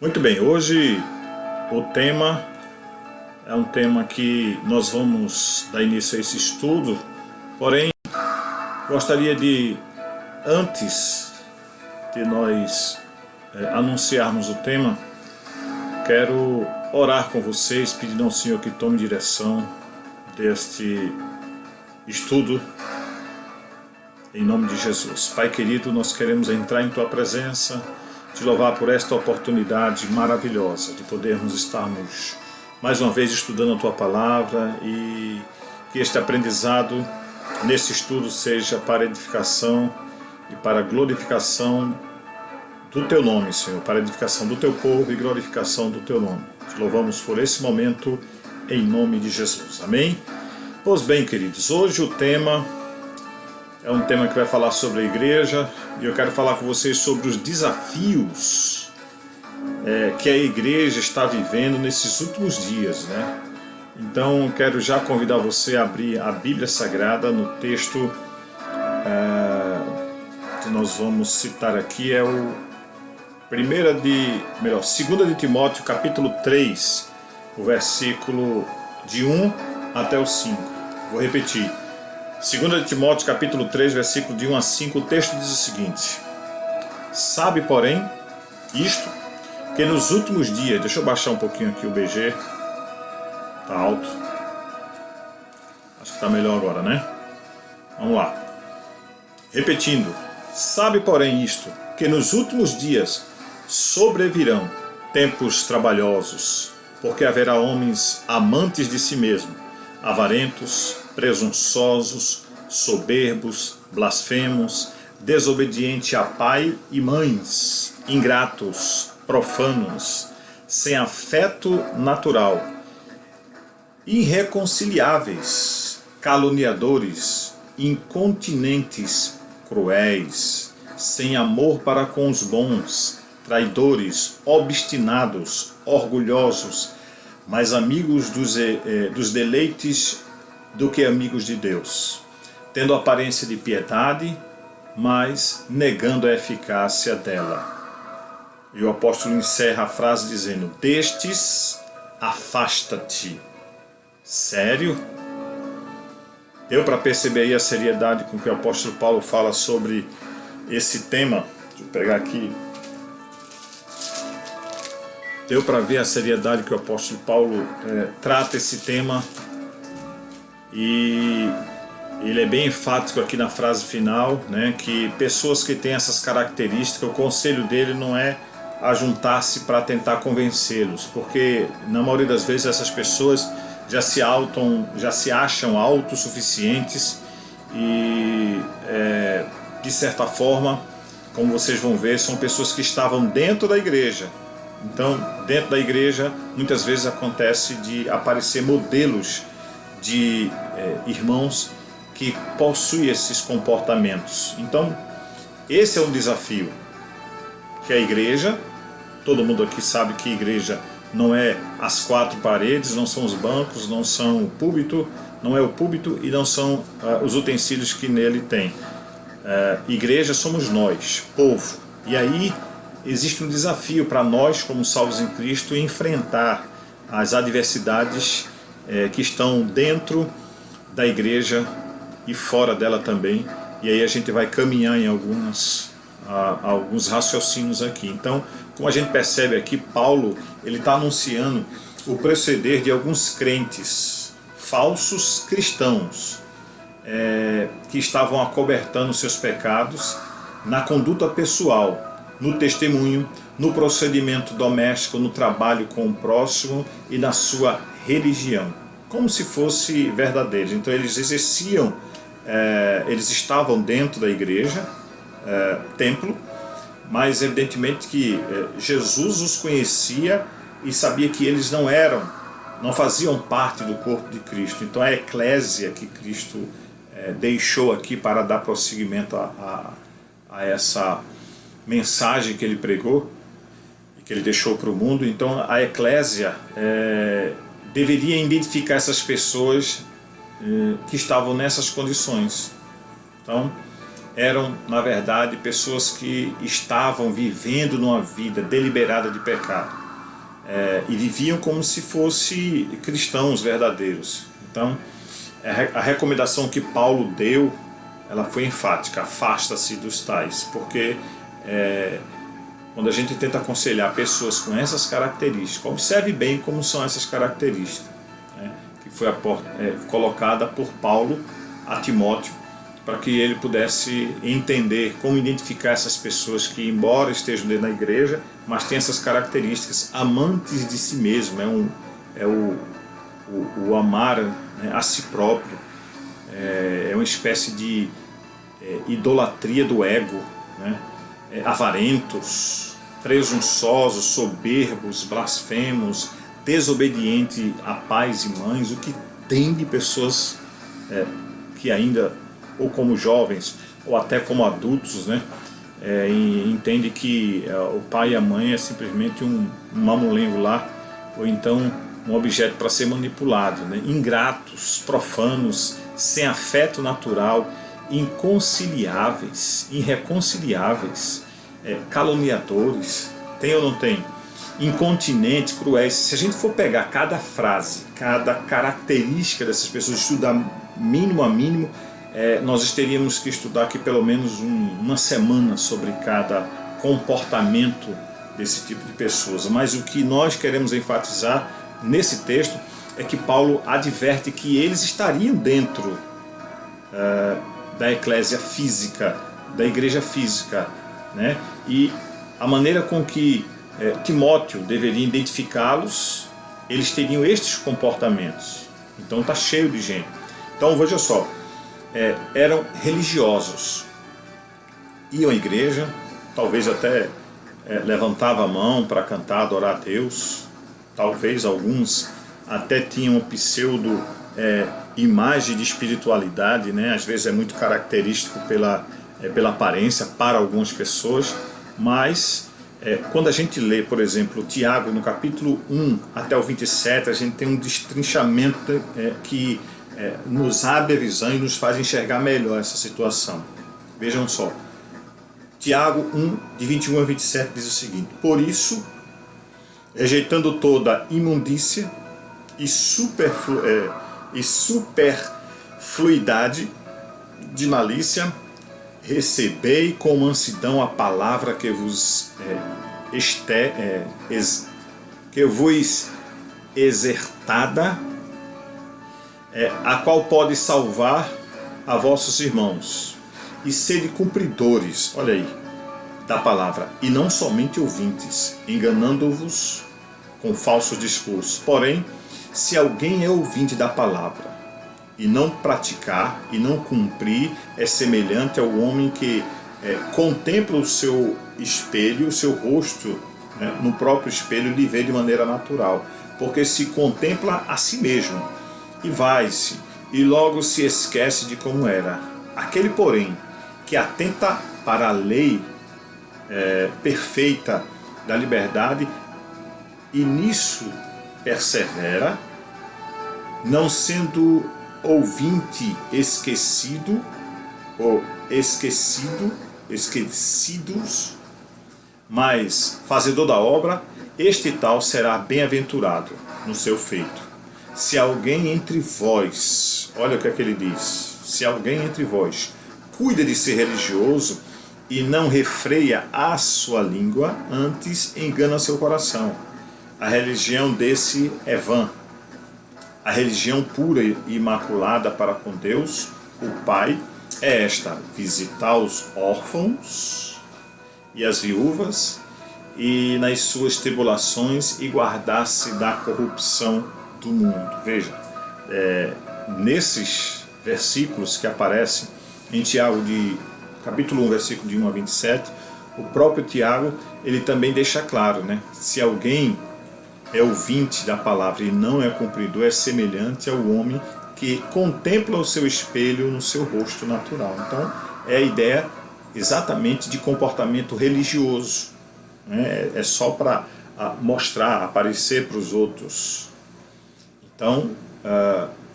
Muito bem, hoje o tema é um tema que nós vamos dar início a esse estudo, porém gostaria de, antes de nós anunciarmos o tema, quero orar com vocês, pedindo ao Senhor que tome direção deste estudo, em nome de Jesus. Pai querido, nós queremos entrar em Tua presença, te louvar por esta oportunidade maravilhosa de podermos estarmos mais uma vez estudando a Tua Palavra e que este aprendizado nesse estudo seja para edificação e para glorificação do Teu nome, Senhor, para edificação do Teu povo e glorificação do Teu nome. Te louvamos por esse momento em nome de Jesus. Amém? Pois bem, queridos, hoje o tema é um tema que vai falar sobre a igreja e eu quero falar com vocês sobre os desafios que a igreja está vivendo nesses últimos dias, né? Então quero já convidar você a abrir a Bíblia Sagrada no texto que nós vamos citar aqui, é o 2 de Timóteo capítulo 3, o versículo de 1 até o 5. Vou repetir. 2 de Timóteo capítulo 3, versículo de 1 a 5, o texto diz o seguinte: Sabe, porém, isto, que nos últimos dias, deixa eu baixar um pouquinho aqui o BG, tá alto, acho que tá melhor agora, né? Vamos lá, repetindo: Sabe, porém, isto, que nos últimos dias sobrevirão tempos trabalhosos, porque haverá homens amantes de si mesmo, avarentos, presunçosos, soberbos, blasfemos, desobedientes a pai e mães, ingratos, profanos, sem afeto natural, irreconciliáveis, caluniadores, incontinentes, cruéis, sem amor para com os bons, traidores, obstinados, orgulhosos, mais amigos dos deleites do que amigos de Deus, tendo aparência de piedade, mas negando a eficácia dela. E o apóstolo encerra a frase dizendo: destes afasta-te. Sério? Deu para perceber aí a seriedade com que o apóstolo Paulo fala sobre esse tema? Deixa eu pegar aqui. Deu para ver a seriedade que o apóstolo Paulo trata esse tema, e ele é bem enfático aqui na frase final, né, que pessoas que têm essas características, o conselho dele não é ajuntar-se para tentar convencê-los, porque na maioria das vezes essas pessoas já se acham autossuficientes e de certa forma, como vocês vão ver, são pessoas que estavam dentro da igreja. Então, dentro da igreja, muitas vezes acontece de aparecer modelos de irmãos que possuem esses comportamentos. Então, esse é um desafio que a igreja, todo mundo aqui sabe que igreja não é as quatro paredes, não são os bancos, não são o púlpito, não é o púlpito e não são os utensílios que nele tem. Igreja somos nós, povo. E aí existe um desafio para nós, como salvos em Cristo, enfrentar as adversidades que estão dentro da igreja e fora dela também. E aí a gente vai caminhar em alguns raciocínios aqui. Então, como a gente percebe aqui, Paulo ele está anunciando o proceder de alguns crentes, falsos cristãos, que estavam acobertando seus pecados na conduta pessoal, no testemunho, no procedimento doméstico, no trabalho com o próximo e na sua religião, como se fosse verdadeiro. Então eles exerciam, eles estavam dentro da igreja, templo, mas evidentemente que Jesus os conhecia e sabia que eles não faziam parte do corpo de Cristo. Então a eclésia que Cristo deixou aqui para dar prosseguimento a essa mensagem que ele pregou e que ele deixou para o mundo. Então a eclésia deveria identificar essas pessoas que estavam nessas condições. Então eram, na verdade, pessoas que estavam vivendo numa vida deliberada de pecado, e viviam como se fossem cristãos verdadeiros. Então, a recomendação que Paulo deu, ela foi enfática: afasta-se dos tais, porque quando a gente tenta aconselhar pessoas com essas características, observe bem como são essas características, né, que foi colocada por Paulo a Timóteo, para que ele pudesse entender como identificar essas pessoas que, embora estejam dentro da igreja, mas têm essas características, amantes de si mesmo, o amar, né, a si próprio, é uma espécie de idolatria do ego, né? Avarentos, presunçosos, soberbos, blasfemos, desobedientes a pais e mães. O que tem de pessoas que ainda, ou como jovens, ou até como adultos, né, entende que o pai e a mãe é simplesmente um mamulengo lá, ou então um objeto para ser manipulado, né? Ingratos, profanos, sem afeto natural, inconciliáveis, irreconciliáveis, caluniadores, tem ou não tem? Incontinentes, cruéis. Se a gente for pegar cada frase, cada característica dessas pessoas, estudar mínimo a mínimo, nós teríamos que estudar aqui pelo menos uma semana sobre cada comportamento desse tipo de pessoas. Mas o que nós queremos enfatizar nesse texto é que Paulo adverte que eles estariam dentro da eclésia física, da igreja física, né? E a maneira com que Timóteo deveria identificá-los, eles teriam estes comportamentos. Então está cheio de gente. Então veja só, eram religiosos, iam à igreja, talvez até levantavam a mão para cantar, adorar a Deus, talvez alguns até tinham um pseudo imagem de espiritualidade, né? Às vezes é muito característico pela aparência para algumas pessoas, mas quando a gente lê, por exemplo, Tiago no capítulo 1 até o 27, a gente tem um destrinchamento que nos abre a visão e nos faz enxergar melhor essa situação. Vejam só, Tiago 1, de 21 a 27 diz o seguinte: por isso, rejeitando toda imundícia e superfluidade de malícia, recebei com mansidão a palavra que vos exertada, a qual pode salvar a vossos irmãos, e sede cumpridores, olha aí, da palavra, e não somente ouvintes, enganando-vos com falsos discursos. Porém, se alguém é ouvinte da palavra e não praticar e não cumprir, é semelhante ao homem que contempla o seu espelho, o seu rosto, né, no próprio espelho, e lhe vê de maneira natural, porque se contempla a si mesmo e vai-se e logo se esquece de como era. Aquele, porém, que atenta para a lei perfeita da liberdade e nisso persevera, não sendo ouvinte esquecidos, mas fazedor da obra, este tal será bem-aventurado no seu feito. Se alguém entre vós, olha o que é que ele diz, se alguém entre vós cuida de ser religioso e não refreia a sua língua, antes engana seu coração. A religião desse é vã. A religião pura e imaculada para com Deus, o Pai, é esta: visitar os órfãos e as viúvas, e nas suas tribulações, e guardar-se da corrupção do mundo. Veja, nesses versículos que aparecem em Tiago, capítulo 1, versículo de 1 a 27, o próprio Tiago, ele também deixa claro, né? Se alguém é ouvinte da palavra e não é cumpridor, é semelhante ao homem que contempla o seu espelho no seu rosto natural. Então, é a ideia exatamente de comportamento religioso, né? Só para mostrar, aparecer para os outros. Então,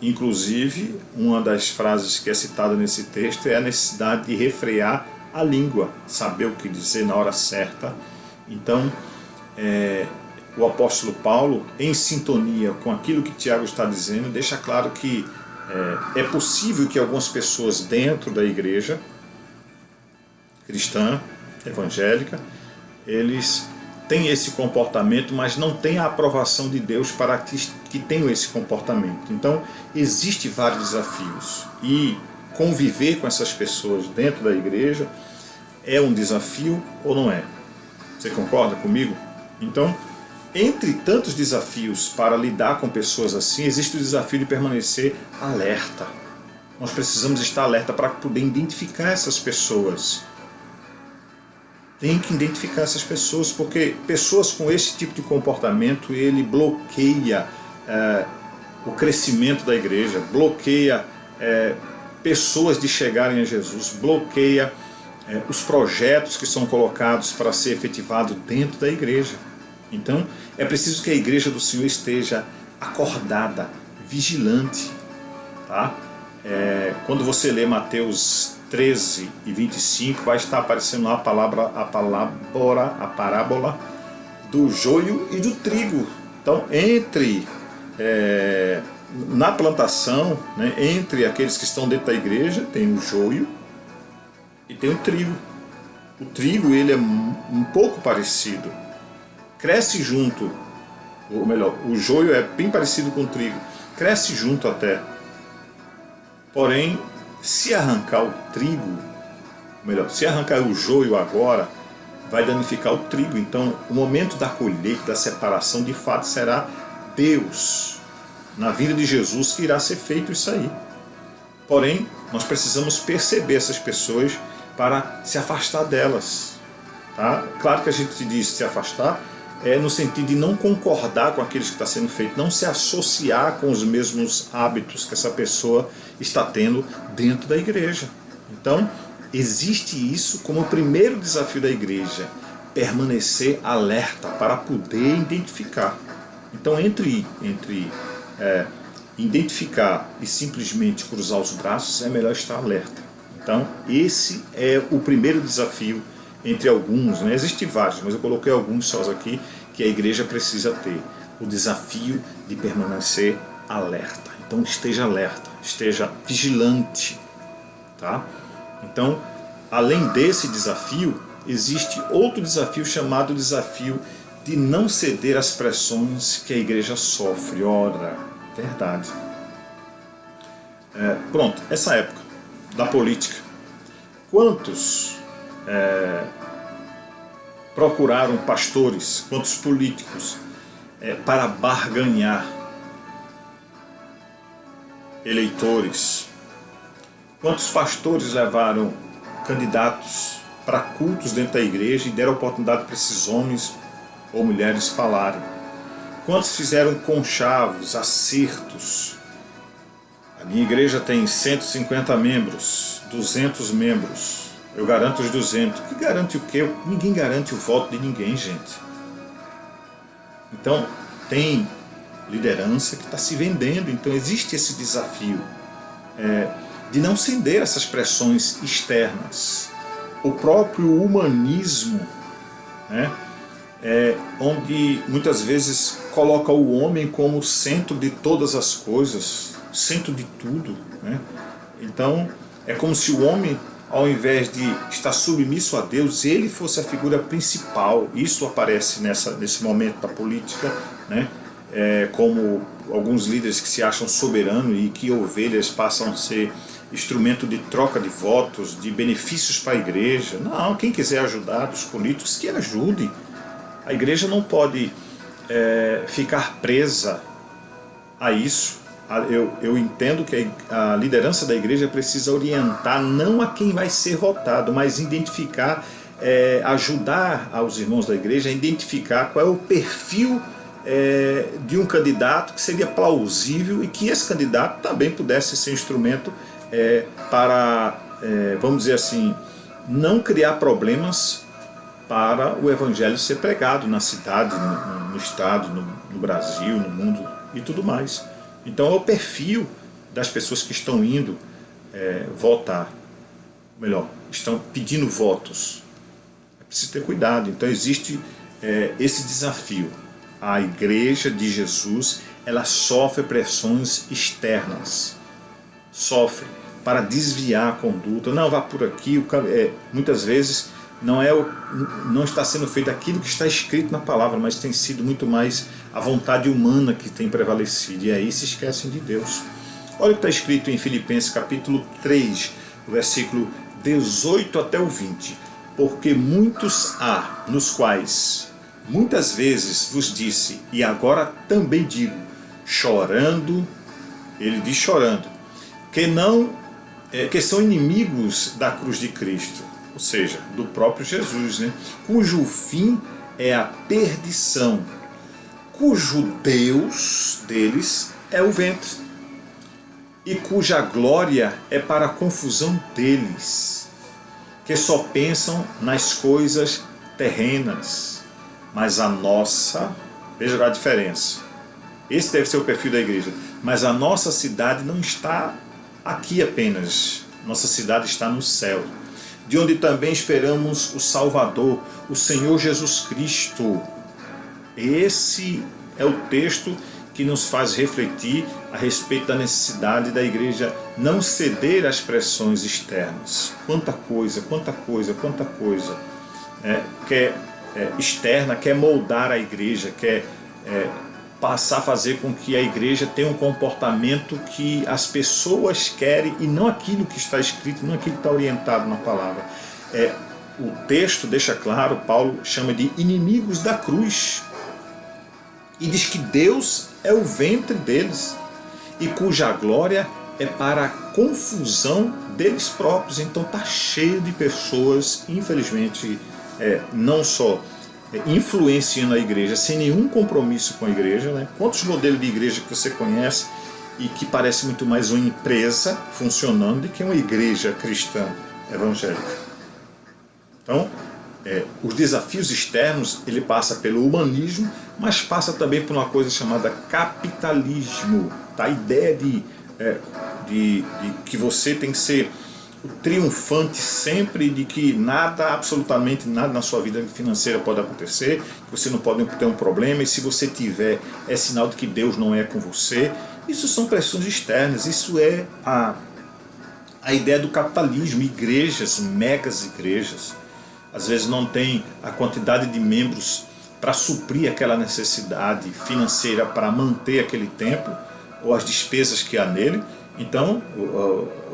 Inclusive, uma das frases que é citada nesse texto é a necessidade de refrear a língua, saber o que dizer na hora certa. Então, o apóstolo Paulo, em sintonia com aquilo que Tiago está dizendo, deixa claro que é possível que algumas pessoas dentro da igreja cristã, evangélica, eles têm esse comportamento, mas não têm a aprovação de Deus para que tenham esse comportamento. Então, existem vários desafios. E conviver com essas pessoas dentro da igreja é um desafio ou não é? Você concorda comigo? Então, entre tantos desafios para lidar com pessoas assim, existe o desafio de permanecer alerta. Nós precisamos estar alerta para poder identificar essas pessoas. Tem que identificar essas pessoas, porque pessoas com esse tipo de comportamento, ele bloqueia o crescimento da igreja, bloqueia pessoas de chegarem a Jesus, bloqueia os projetos que são colocados para ser efetivado dentro da igreja. Então, é preciso que a igreja do Senhor esteja acordada, vigilante. Tá? Quando você lê Mateus 13 e 25, vai estar aparecendo lá a parábola do joio e do trigo. Então, na plantação, né, entre aqueles que estão dentro da igreja, tem o joio e tem o trigo. O trigo, ele é um pouco parecido. Cresce junto, ou melhor, o joio é bem parecido com o trigo, cresce junto até. Porém, se arrancar o trigo, melhor, se arrancar o joio agora, vai danificar o trigo. Então, o momento da colheita, da separação, de fato será Deus, na vinda de Jesus, que irá ser feito isso aí. Porém, nós precisamos perceber essas pessoas para se afastar delas. Tá? Claro que a gente diz se afastar, no sentido de não concordar com aquilo que está sendo feito, não se associar com os mesmos hábitos que essa pessoa está tendo dentro da igreja. Então, existe isso como o primeiro desafio da igreja, permanecer alerta para poder identificar. Então, entre identificar e simplesmente cruzar os braços, é melhor estar alerta. Então, esse é o primeiro desafio entre alguns, né? Existem vários, mas eu coloquei alguns só aqui, que a igreja precisa ter: o desafio de permanecer alerta. Então esteja alerta, esteja vigilante, tá? Então, além desse desafio, existe outro desafio chamado desafio de não ceder às pressões que a igreja sofre. Ora, verdade. Pronto, essa época da política, quantos procuraram pastores, quantos políticos para barganhar eleitores? Quantos pastores levaram candidatos para cultos dentro da igreja e deram oportunidade para esses homens ou mulheres falarem? Quantos fizeram conchavos, acertos? A minha igreja tem 150 membros, 200 membros. Eu garanto os 200. Que garante o quê? Ninguém garante o voto de ninguém, gente. Então, tem liderança que está se vendendo. Então, existe esse desafio de não ceder essas pressões externas. O próprio humanismo, né, onde muitas vezes coloca o homem como centro de todas as coisas, centro de tudo, né? Então, é como se o homem, ao invés de estar submisso a Deus, ele fosse a figura principal. Isso aparece nesse momento da política, né? Como alguns líderes que se acham soberanos e que ovelhas passam a ser instrumento de troca de votos, de benefícios para a igreja. Não, quem quiser ajudar os políticos, que ajude. A igreja não pode ficar presa a isso. Eu entendo que a liderança da igreja precisa orientar não a quem vai ser votado, mas identificar, ajudar aos irmãos da igreja a identificar qual é o perfil de um candidato que seria plausível e que esse candidato também pudesse ser instrumento para, vamos dizer assim, não criar problemas para o evangelho ser pregado na cidade, no estado, no Brasil, no mundo e tudo mais. Então é o perfil das pessoas que estão indo votar, melhor, estão pedindo votos. É preciso ter cuidado. Então existe esse desafio. A igreja de Jesus, ela sofre pressões externas, sofre para desviar a conduta. Não, vá por aqui. Muitas vezes não está sendo feito aquilo que está escrito na palavra, mas tem sido muito mais a vontade humana que tem prevalecido, e aí se esquecem de Deus. Olha o que está escrito em Filipenses capítulo 3, versículo 18 até o 20. Porque muitos há, nos quais muitas vezes vos disse, e agora também digo, chorando, ele diz chorando, que são inimigos da cruz de Cristo, ou seja, do próprio Jesus, né? Cujo fim é a perdição, cujo Deus deles é o ventre, e cuja glória é para a confusão deles, que só pensam nas coisas terrenas. Mas a nossa, veja a diferença, esse deve ser o perfil da igreja, mas a nossa cidade não está aqui apenas, nossa cidade está no céu, de onde também esperamos o Salvador, o Senhor Jesus Cristo. Esse é o texto que nos faz refletir a respeito da necessidade da igreja não ceder às pressões externas. Quanta coisa externa quer moldar a igreja, quer passar a fazer com que a igreja tenha um comportamento que as pessoas querem e não aquilo que está escrito, não aquilo que está orientado na palavra. O texto deixa claro, Paulo chama de inimigos da cruz e diz que Deus é o ventre deles e cuja glória é para a confusão deles próprios. Então está cheio de pessoas, infelizmente, não só influenciando a igreja sem nenhum compromisso com a igreja, né? Quantos modelos de igreja que você conhece e que parece muito mais uma empresa funcionando do que uma igreja cristã evangélica? Então, os desafios externos, ele passa pelo humanismo, mas passa também por uma coisa chamada capitalismo, tá? A ideia de que você tem que ser o triunfante sempre, de que nada, absolutamente nada na sua vida financeira pode acontecer, que você não pode ter um problema, e se você tiver, é sinal de que Deus não é com você. Isso são pressões externas, isso é a ideia do capitalismo. Igrejas, megas igrejas, às vezes não tem a quantidade de membros para suprir aquela necessidade financeira para manter aquele templo, ou as despesas que há nele, então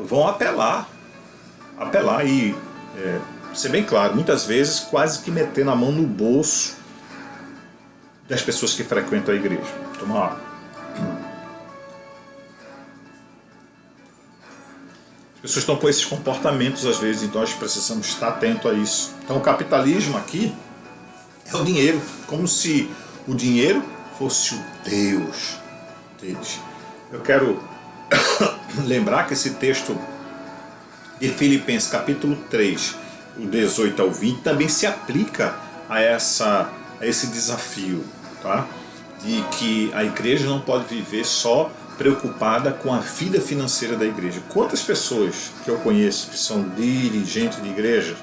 vão apelar e ser bem claro, muitas vezes quase que metendo a mão no bolso das pessoas que frequentam a igreja. Toma água. As pessoas estão com esses comportamentos às vezes, então nós precisamos estar atento a isso. Então o capitalismo aqui é o dinheiro, como se o dinheiro fosse o Deus deles. Eu quero lembrar que esse texto de Filipenses capítulo 3, o 18 ao 20, também se aplica a esse desafio, tá? De que a igreja não pode viver só preocupada com a vida financeira da igreja. Quantas pessoas que eu conheço que são dirigentes de igreja,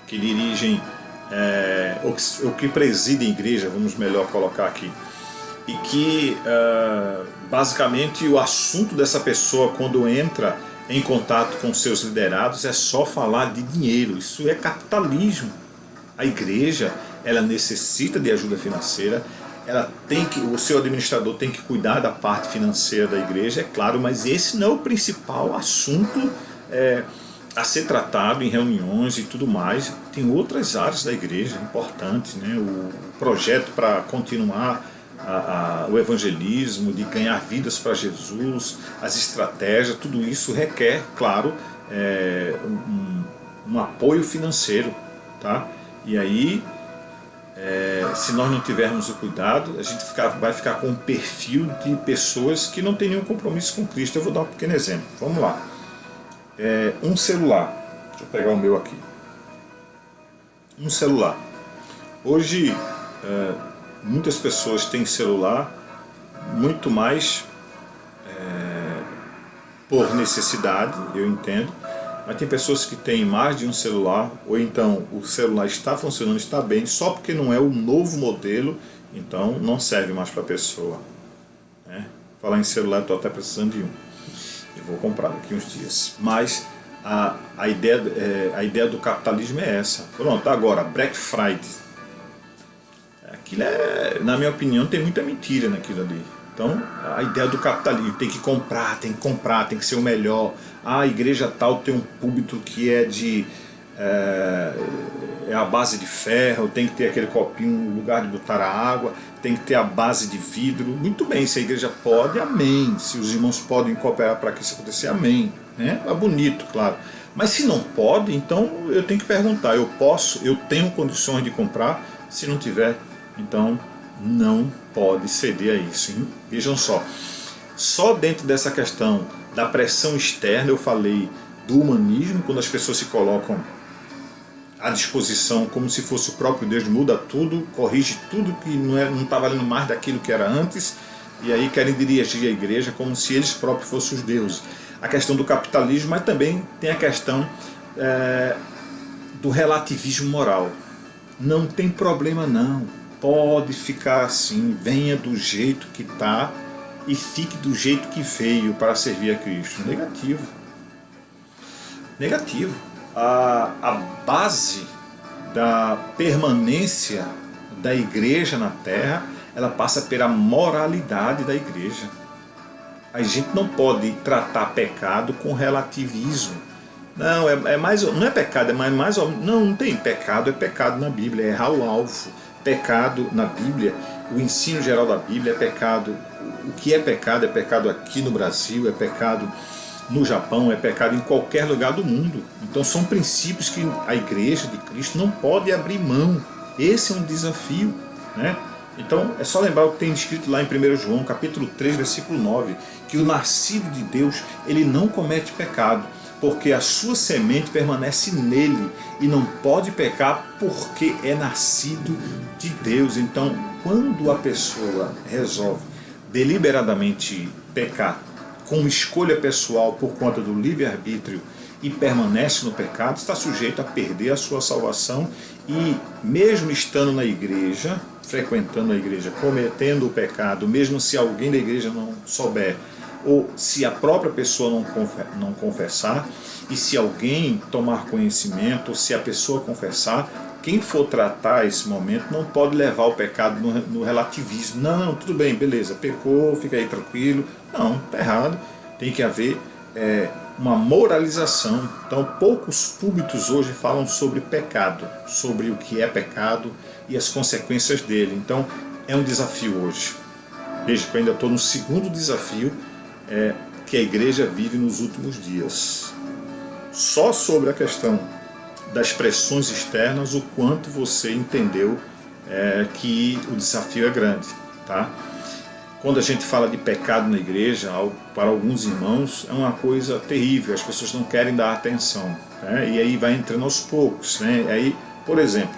que dirigem ou que presidem igreja, vamos melhor colocar aqui, e que basicamente o assunto dessa pessoa quando entra em contato com seus liderados é só falar de dinheiro. Isso é capitalismo. A igreja, ela necessita de ajuda financeira, o seu administrador tem que cuidar da parte financeira da igreja, é claro, mas esse não é o principal assunto a ser tratado em reuniões e tudo mais. Tem outras áreas da igreja importantes, né? O projeto para continuar o evangelismo, de ganhar vidas para Jesus, as estratégias, tudo isso requer, claro, um apoio financeiro, tá? E aí, se nós não tivermos o cuidado, a gente vai ficar com um perfil de pessoas que não têm nenhum compromisso com Cristo. Eu vou dar um pequeno exemplo. Vamos lá. Um celular. Deixa eu pegar o meu aqui. Um celular. Hoje, muitas pessoas têm celular muito mais por necessidade, eu entendo, mas tem pessoas que têm mais de um celular, ou então o celular está funcionando, está bem, só porque não é o novo modelo, então não serve mais para a pessoa. Né? Falar em celular, estou até precisando de um. Eu vou comprar daqui uns dias. Mas a ideia do capitalismo é essa. Pronto, agora, Black Friday. Aquilo na minha opinião, tem muita mentira naquilo ali. Então, a ideia do capitalismo, tem que comprar, tem que ser o melhor. A igreja tal tem um púlpito que é a base de ferro, tem que ter aquele copinho no lugar de botar a água, tem que ter a base de vidro. Muito bem, se a igreja pode, amém. Se os irmãos podem cooperar para que isso aconteça, amém. Né? É bonito, claro. Mas se não pode, então eu tenho que perguntar, eu tenho condições de comprar? Se não tiver, então não pode ceder a isso. Hein? Vejam só dentro dessa questão da pressão externa, eu falei do humanismo, quando as pessoas se colocam à disposição como se fosse o próprio Deus, muda tudo, corrige tudo que não está valendo mais daquilo que era antes, e aí querem dirigir a igreja como se eles próprios fossem os deuses. A questão do capitalismo, mas também tem a questão do relativismo moral. Não tem problema não, pode ficar assim, venha do jeito que está e fique do jeito que veio para servir a Cristo. Negativo. A base da permanência da igreja na terra, ela passa pela moralidade da igreja. A gente não pode tratar pecado com relativismo. Não, não é pecado, é mais não tem pecado, é pecado na Bíblia, é errar o alvo. Pecado na Bíblia, o ensino geral da Bíblia é pecado. O que é pecado aqui no Brasil, é pecado no Japão, é pecado em qualquer lugar do mundo. Então são princípios que a igreja de Cristo não pode abrir mão. Esse é um desafio, né? Então é só lembrar o que tem escrito lá em 1 João, capítulo 3, versículo 9, que o nascido de Deus, ele não comete pecado, porque a sua semente permanece nele e não pode pecar porque é nascido de Deus. Então, quando a pessoa resolve deliberadamente pecar, com escolha pessoal por conta do livre-arbítrio, e permanece no pecado, está sujeito a perder a sua salvação, e mesmo estando na igreja, frequentando a igreja, cometendo o pecado, mesmo se alguém da igreja não souber, ou se a própria pessoa não confessar, e se alguém tomar conhecimento, ou se a pessoa confessar, quem for tratar esse momento não pode levar o pecado no relativismo. Não, tudo bem, beleza, pecou, fica aí tranquilo. Não, está errado. Tem que haver uma moralização. Então, poucos púlpitos hoje falam sobre pecado, sobre o que é pecado e as consequências dele. Então, é um desafio hoje. Veja que eu ainda estou no segundo desafio que a igreja vive nos últimos dias. Só sobre a questão das pressões externas, o quanto você entendeu que o desafio é grande. Tá? Quando a gente fala de pecado na igreja, para alguns irmãos é uma coisa terrível, as pessoas não querem dar atenção, né? E aí vai entrando aos poucos, né? Aí, por exemplo,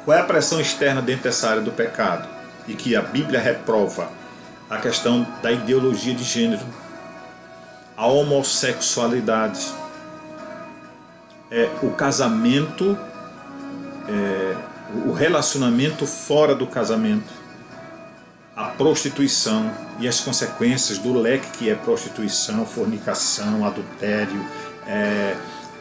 qual é a pressão externa dentro dessa área do pecado? E que a Bíblia reprova: a questão da ideologia de gênero, a homossexualidade, o casamento, o relacionamento fora do casamento, a prostituição e as consequências do leque que é prostituição, fornicação, adultério,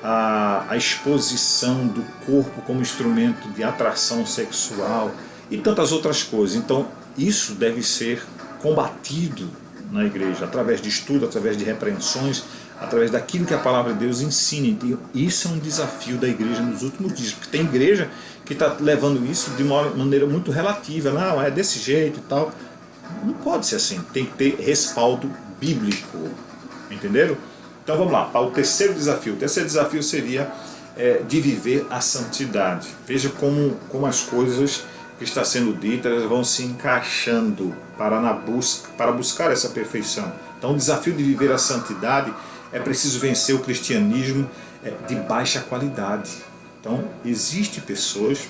a exposição do corpo como instrumento de atração sexual e tantas outras coisas. Então isso deve ser combatido na igreja, através de estudo, através de repreensões, através daquilo que a palavra de Deus ensina. Então, isso é um desafio da igreja nos últimos dias, porque tem igreja que está levando isso de uma maneira muito relativa. Não, é desse jeito e tal. Não pode ser assim, tem que ter respaldo bíblico. Entenderam? Então vamos lá, para o terceiro desafio. O terceiro desafio seria de viver a santidade. Veja como as coisas que estão sendo ditas vão se encaixando para buscar essa perfeição. Então o desafio de viver a santidade é preciso vencer o cristianismo de baixa qualidade. Então existem pessoas,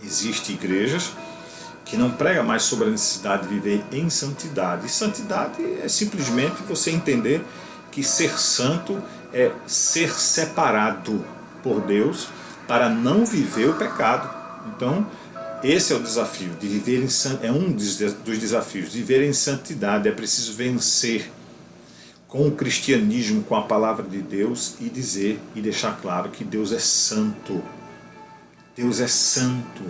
existem igrejas que não prega mais sobre a necessidade de viver em santidade. E santidade é simplesmente você entender que ser santo é ser separado por Deus para não viver o pecado. Então, esse é o desafio, de viver é um dos desafios, de viver em santidade. É preciso vencer com o cristianismo, com a palavra de Deus, e dizer e deixar claro que Deus é santo. Deus é santo.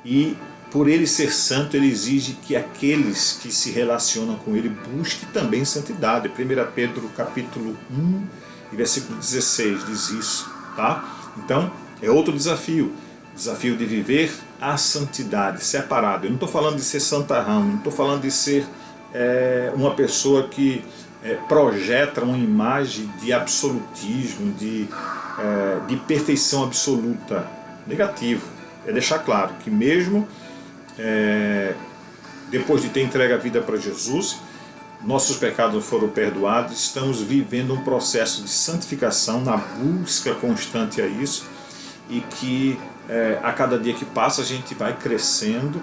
E por ele ser santo, ele exige que aqueles que se relacionam com ele busquem também santidade. 1 Pedro capítulo 1 e versículo 16 diz isso, tá? Então, é outro desafio. Desafio de viver a santidade, separado. Eu não estou falando de ser santarrão, não estou falando de ser uma pessoa que projeta uma imagem de absolutismo, de perfeição absoluta. Negativo. É deixar claro que mesmo depois de ter entregue a vida para Jesus, nossos pecados foram perdoados, estamos vivendo um processo de santificação, na busca constante a isso, e que a cada dia que passa a gente vai crescendo,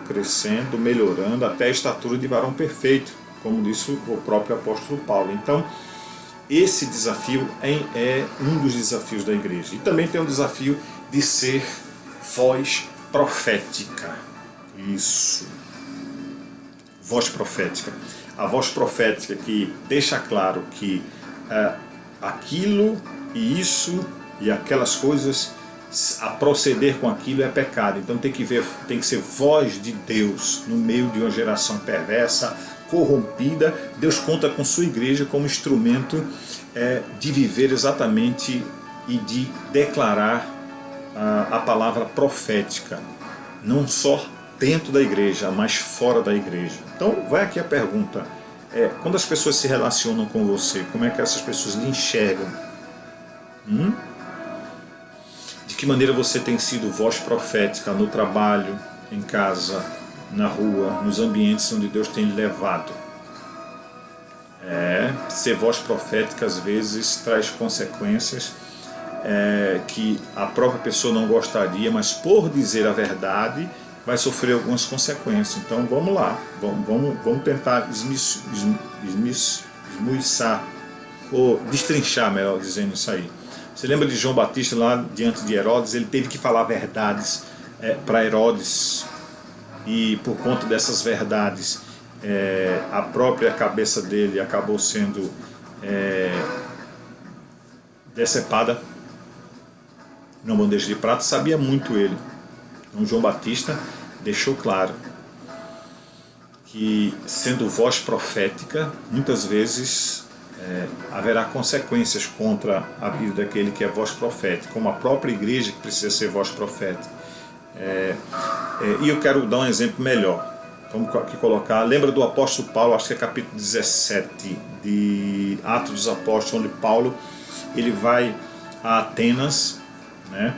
melhorando até a estatura de varão perfeito, como disse o próprio apóstolo Paulo. Então, esse desafio é um dos desafios da igreja. E também tem um desafio de ser voz profética. Isso. Voz profética. A voz profética que deixa claro que aquilo e isso e aquelas coisas, a proceder com aquilo é pecado. Então tem que ser voz de Deus no meio de uma geração perversa, corrompida. Deus conta com sua igreja como instrumento de viver exatamente e de declarar a palavra profética, não só dentro da igreja, mas fora da igreja. Então vai aqui a pergunta, quando as pessoas se relacionam com você, como é que essas pessoas lhe enxergam? De que maneira você tem sido voz profética no trabalho, em casa, na rua, nos ambientes onde Deus tem lhe levado? Ser voz profética às vezes traz consequências que a própria pessoa não gostaria, mas por dizer a verdade vai sofrer algumas consequências. Então vamos lá, vamos tentar esmiuçar, ou destrinchar, melhor dizendo, isso aí. Você lembra de João Batista lá diante de Herodes? Ele teve que falar verdades para Herodes, e por conta dessas verdades a própria cabeça dele acabou sendo decepada numa bandeja de prata. Sabia muito ele. Então João Batista deixou claro que, sendo voz profética, muitas vezes haverá consequências contra a vida daquele que é voz profética, como a própria igreja que precisa ser voz profética. E eu quero dar um exemplo melhor. Vamos aqui colocar, lembra do apóstolo Paulo, acho que é capítulo 17 de Atos dos Apóstolos, onde Paulo ele vai a Atenas, né?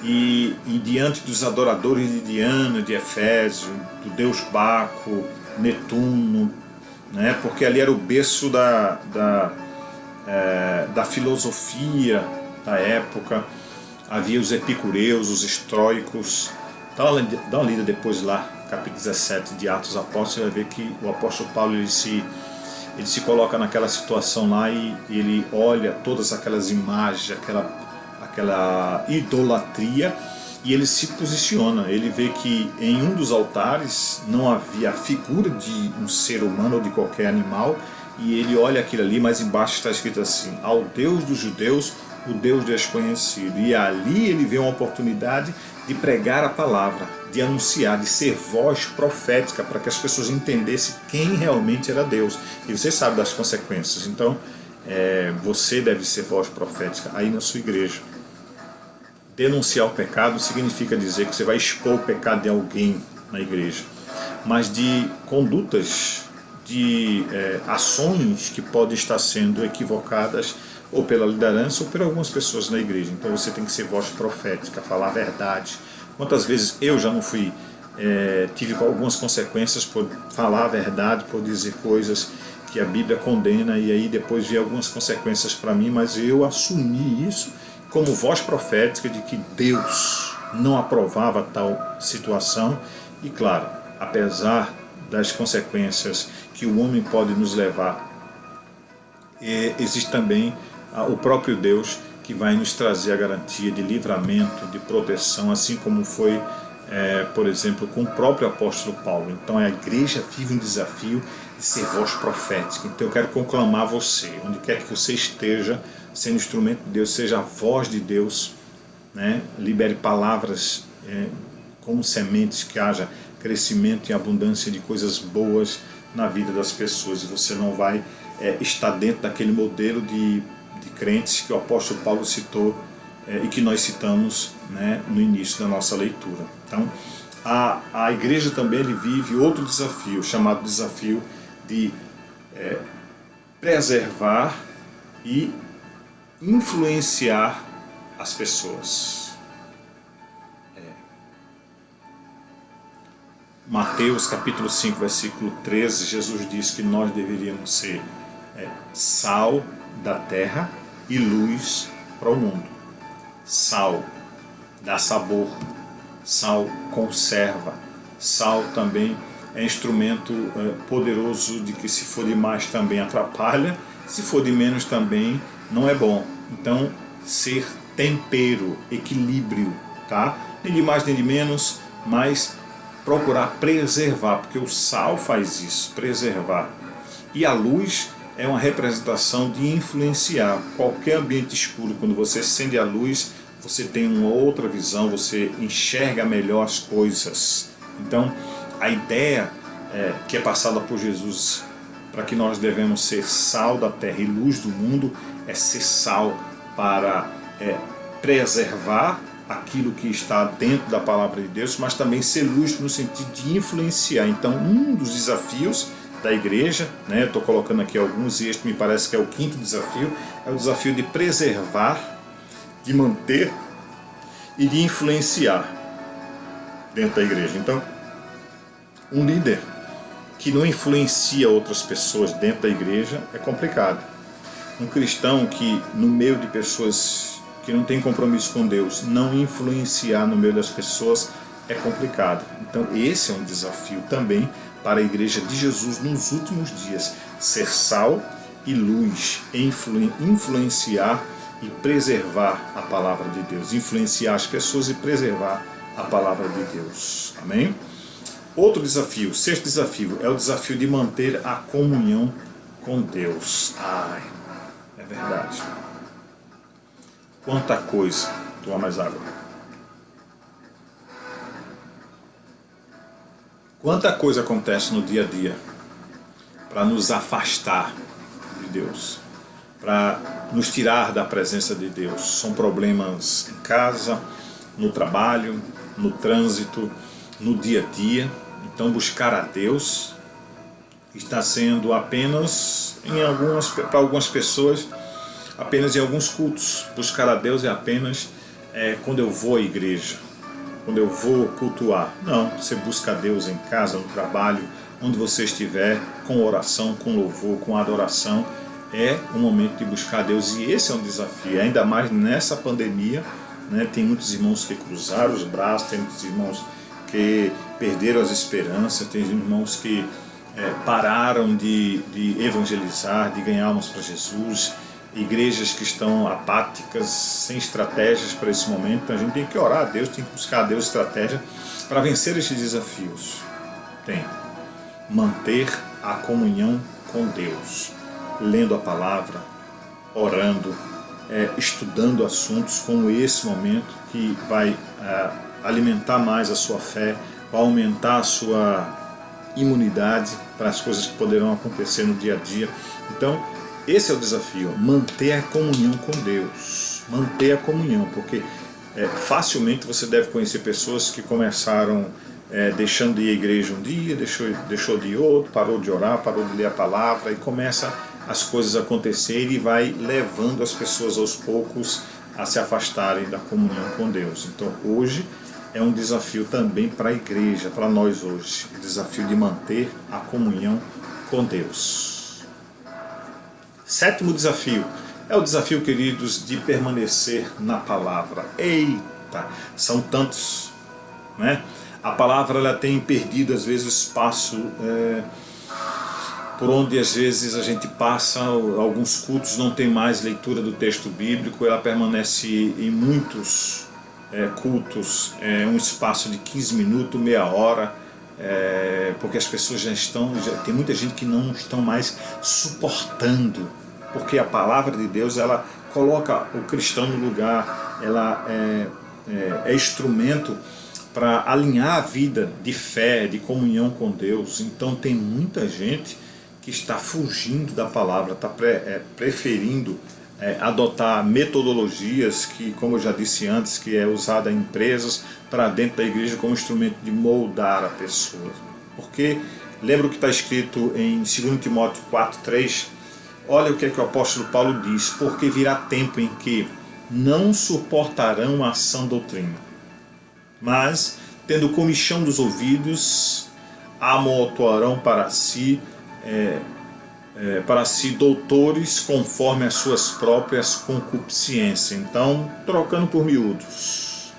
E diante dos adoradores de Diana, de Efésio, do deus Baco, Netuno, né? Porque ali era o berço da filosofia da época. Havia os epicureus, os estoicos. Dá uma lida depois lá, capítulo 17 de Atos dos Apóstolos, você vai ver que o apóstolo Paulo ele se coloca naquela situação lá e ele olha todas aquelas imagens, aquela idolatria, e ele se posiciona. Ele vê que em um dos altares não havia a figura de um ser humano ou de qualquer animal, e ele olha aquilo ali, mas embaixo está escrito assim: ao Deus dos judeus, o Deus desconhecido. E ali ele vê uma oportunidade de pregar a palavra, de anunciar, de ser voz profética, para que as pessoas entendessem quem realmente era Deus. E você sabe das consequências. Então você deve ser voz profética aí na sua igreja. Denunciar o pecado significa dizer que você vai expor o pecado de alguém na igreja, mas de condutas, de ações que podem estar sendo equivocadas ou pela liderança ou por algumas pessoas na igreja. Então você tem que ser voz profética, falar a verdade. Quantas vezes eu já não fui, tive algumas consequências por falar a verdade, por dizer coisas que a Bíblia condena, e aí depois vi algumas consequências para mim, mas eu assumi isso como voz profética de que Deus não aprovava tal situação. E claro, apesar das consequências que o homem pode nos levar, existe também o próprio Deus que vai nos trazer a garantia de livramento, de proteção, assim como foi, por exemplo, com o próprio apóstolo Paulo. Então a igreja vive um desafio de ser voz profética. Então eu quero conclamar você, onde quer que você esteja, sendo instrumento de Deus, seja a voz de Deus, né? Libere palavras como sementes, que haja crescimento e abundância de coisas boas na vida das pessoas. E você não vai estar dentro daquele modelo de crentes que o apóstolo Paulo citou e que nós citamos, né, no início da nossa leitura. Então, a igreja também vive outro desafio, chamado desafio de preservar e influenciar as pessoas. Mateus capítulo 5, versículo 13, Jesus diz que nós deveríamos ser sal da terra e luz para o mundo. Sal dá sabor, sal conserva, sal também é instrumento poderoso de que, se for demais, também atrapalha, se for de menos também não é bom. Então, ser tempero, equilíbrio, tá? Nem de mais nem de menos, mas procurar preservar, porque o sal faz isso, preservar. E a luz é uma representação de influenciar. Qualquer ambiente escuro, quando você acende a luz, você tem uma outra visão, você enxerga melhor as coisas. Então, a ideia que é passada por Jesus para que nós devemos ser sal da terra e luz do mundo é ser sal para preservar aquilo que está dentro da palavra de Deus, mas também ser luz no sentido de influenciar. Então, um dos desafios da igreja, né, estou colocando aqui alguns, e este me parece que é o quinto desafio, é o desafio de preservar, de manter e de influenciar dentro da igreja. Então, um líder que não influencia outras pessoas dentro da igreja é complicado. Um cristão que, no meio de pessoas que não tem compromisso com Deus, não influenciar no meio das pessoas é complicado. Então esse é um desafio também para a igreja de Jesus nos últimos dias, ser sal e luz, influenciar e preservar a palavra de Deus, influenciar as pessoas e preservar a palavra de Deus. Amém? Outro desafio, sexto desafio, é o desafio de manter a comunhão com Deus. Ai, é verdade. Quanta coisa. Toma mais água. Quanta coisa acontece no dia a dia para nos afastar de Deus, para nos tirar da presença de Deus. São problemas em casa, no trabalho, no trânsito, no dia a dia. Então buscar a Deus está sendo apenas, para algumas pessoas, apenas em alguns cultos. Buscar a Deus é apenas quando eu vou à igreja, quando eu vou cultuar. Não, você busca a Deus em casa, no trabalho, onde você estiver, com oração, com louvor, com adoração. É o momento de buscar a Deus, e esse é um desafio, ainda mais nessa pandemia, né? Tem muitos irmãos que cruzaram os braços, tem muitos irmãos que perderam as esperanças, tem irmãos que pararam de evangelizar, de ganhar almas para Jesus, igrejas que estão apáticas, sem estratégias para esse momento. Então a gente tem que orar a Deus, tem que buscar a Deus estratégia para vencer esses desafios. Tem manter a comunhão com Deus, lendo a palavra, orando, estudando assuntos como esse momento, que vai alimentar mais a sua fé, vai aumentar a sua imunidade para as coisas que poderão acontecer no dia a dia. Então, esse é o desafio, manter a comunhão com Deus, manter a comunhão, porque facilmente você deve conhecer pessoas que começaram deixando de ir à igreja um dia, deixou de ir outro, parou de orar, parou de ler a palavra, e começa as coisas a acontecerem e vai levando as pessoas aos poucos a se afastarem da comunhão com Deus. Então hoje é um desafio também para a igreja, para nós hoje, o desafio de manter a comunhão com Deus. Sétimo desafio é o desafio, queridos, de permanecer na palavra. Eita, são tantos, né? A palavra ela tem perdido às vezes o espaço por onde às vezes a gente passa. Alguns cultos não tem mais leitura do texto bíblico, ela permanece em muitos cultos um espaço de 15 minutos, meia hora, porque as pessoas tem muita gente que não estão mais suportando, porque a palavra de Deus ela coloca o cristão no lugar, ela é instrumento para alinhar a vida de fé, de comunhão com Deus. Então tem muita gente que está fugindo da palavra, está preferindo adotar metodologias que, como eu já disse antes, que é usada em empresas para dentro da igreja como instrumento de moldar a pessoa. Porque lembra o que está escrito em 2 Timóteo 4,3? Olha o que é que o apóstolo Paulo diz: porque virá tempo em que não suportarão a sã doutrina, mas, tendo comichão dos ouvidos, amontoarão para si doutores conforme as suas próprias concupiscências. Então, trocando por miúdos,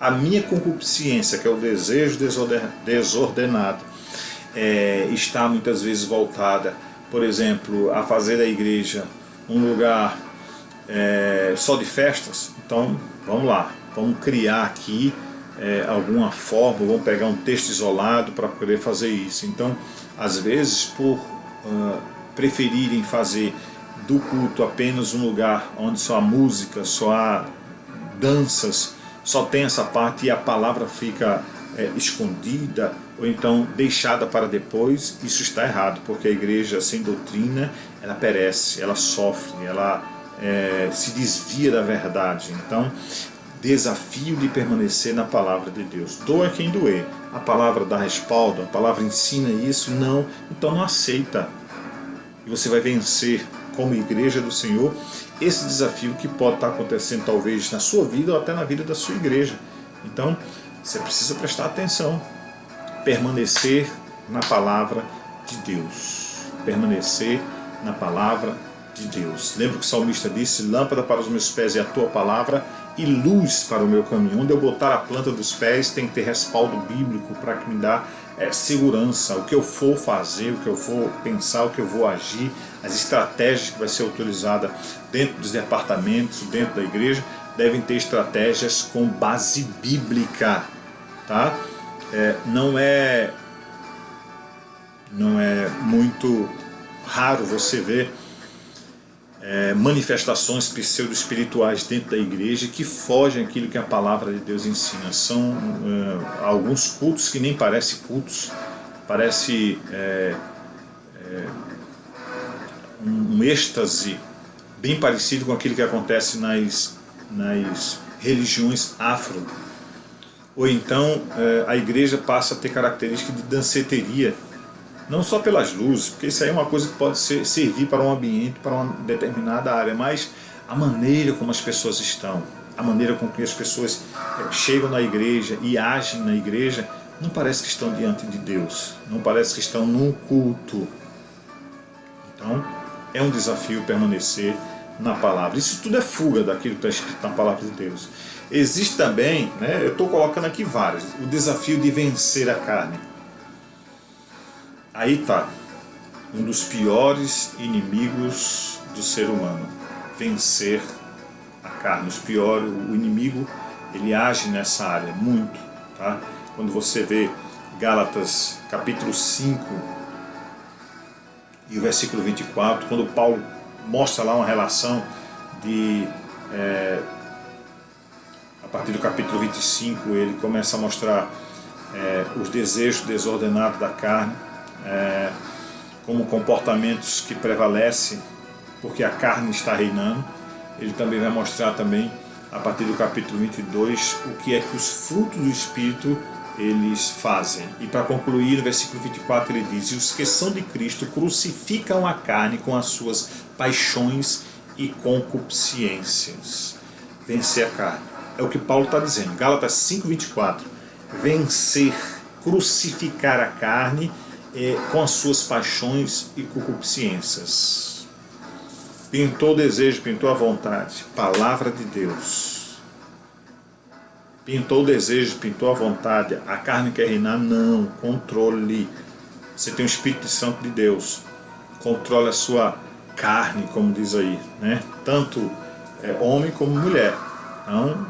a minha concupiscência, que é o desejo desordenado, está muitas vezes voltada, por exemplo, a fazer da igreja um lugar só de festas. Então, vamos lá, vamos criar aqui alguma forma, vamos pegar um texto isolado para poder fazer isso. Então, às vezes, por preferirem fazer do culto apenas um lugar onde só há música, só há danças, só tem essa parte e a palavra fica escondida ou então deixada para depois, isso está errado, porque a igreja sem doutrina ela perece, ela sofre, ela se desvia da verdade. Então, desafio de permanecer na palavra de Deus. Doa quem doer. A palavra dá respaldo, a palavra ensina isso, não, então não aceita. E você vai vencer como igreja do Senhor esse desafio que pode estar acontecendo talvez na sua vida ou até na vida da sua igreja. Então você precisa prestar atenção, permanecer na palavra de Deus, permanecer na palavra de Deus. Lembra que o salmista disse: lâmpada para os meus pés é a tua palavra e luz para o meu caminho. Onde eu botar a planta dos pés tem que ter respaldo bíblico para que me dá segurança. O que eu for fazer, o que eu for pensar, o que eu vou agir, as estratégias que vai ser utilizada dentro dos departamentos, dentro da igreja, devem ter estratégias com base bíblica, tá? Não é muito raro você ver manifestações pseudo-espirituais dentro da igreja que fogem aquilo que a palavra de Deus ensina. São alguns cultos que nem parecem cultos, parece um êxtase bem parecido com aquilo que acontece nas religiões afro. Ou então a igreja passa a ter características de danceteria, não só pelas luzes, porque isso aí é uma coisa que pode servir para um ambiente, para uma determinada área, mas a maneira como as pessoas estão, a maneira com que as pessoas chegam na igreja e agem na igreja, não parece que estão diante de Deus, não parece que estão num culto. Então, é um desafio permanecer na palavra. Isso tudo é fuga daquilo que está escrito na palavra de Deus. Existe também, eu estou colocando aqui vários, o desafio de vencer a carne. Aí está, um dos piores inimigos do ser humano, vencer a carne. O inimigo, ele age nessa área muito, tá? Quando você vê Gálatas capítulo 5 e o versículo 24, quando Paulo mostra lá uma relação de a partir do capítulo 25 ele começa a mostrar os desejos desordenados da carne, como comportamentos que prevalecem porque a carne está reinando. Ele também vai mostrar também a partir do capítulo 22 o que é que os frutos do Espírito eles fazem. E para concluir, no versículo 24 ele diz: e os que são de Cristo crucificam a carne com as suas paixões e concupiscências. Vencer a carne, é o que Paulo está dizendo, Gálatas 5:24. Vencer, crucificar a carne com as suas paixões e concupiscências. Pintou o desejo, pintou a vontade. Palavra de Deus. Pintou o desejo, pintou a vontade, a carne quer reinar? Não, controle. Você tem o Espírito Santo de Deus, controle a sua carne, como diz aí, né? Tanto homem como mulher. Então,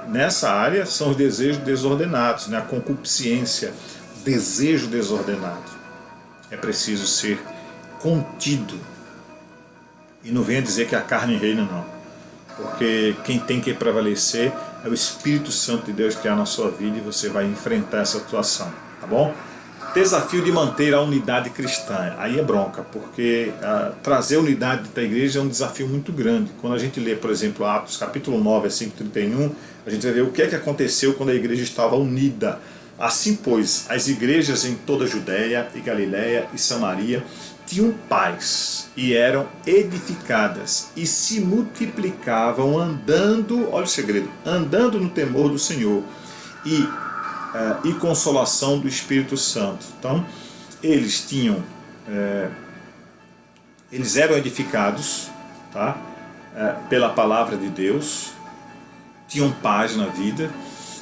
nessa área são os desejos desordenados, né? A concupiscência, desejo desordenado. É preciso ser contido. E não venha dizer que a carne reina, não. Porque quem tem que prevalecer é o Espírito Santo de Deus que há na sua vida, e você vai enfrentar essa situação, tá bom? Desafio de manter a unidade cristã. Aí é bronca, porque trazer unidade da igreja é um desafio muito grande. Quando a gente lê, por exemplo, Atos capítulo 9, versículo 31, a gente vai ver o que é que aconteceu quando a igreja estava unida. Assim, pois, as igrejas em toda a Judéia e Galiléia e Samaria tinham paz e eram edificadas e se multiplicavam andando, olha o segredo, andando no temor do Senhor e consolação do Espírito Santo. Então, eles eram edificados, tá? Pela palavra de Deus, tinham paz na vida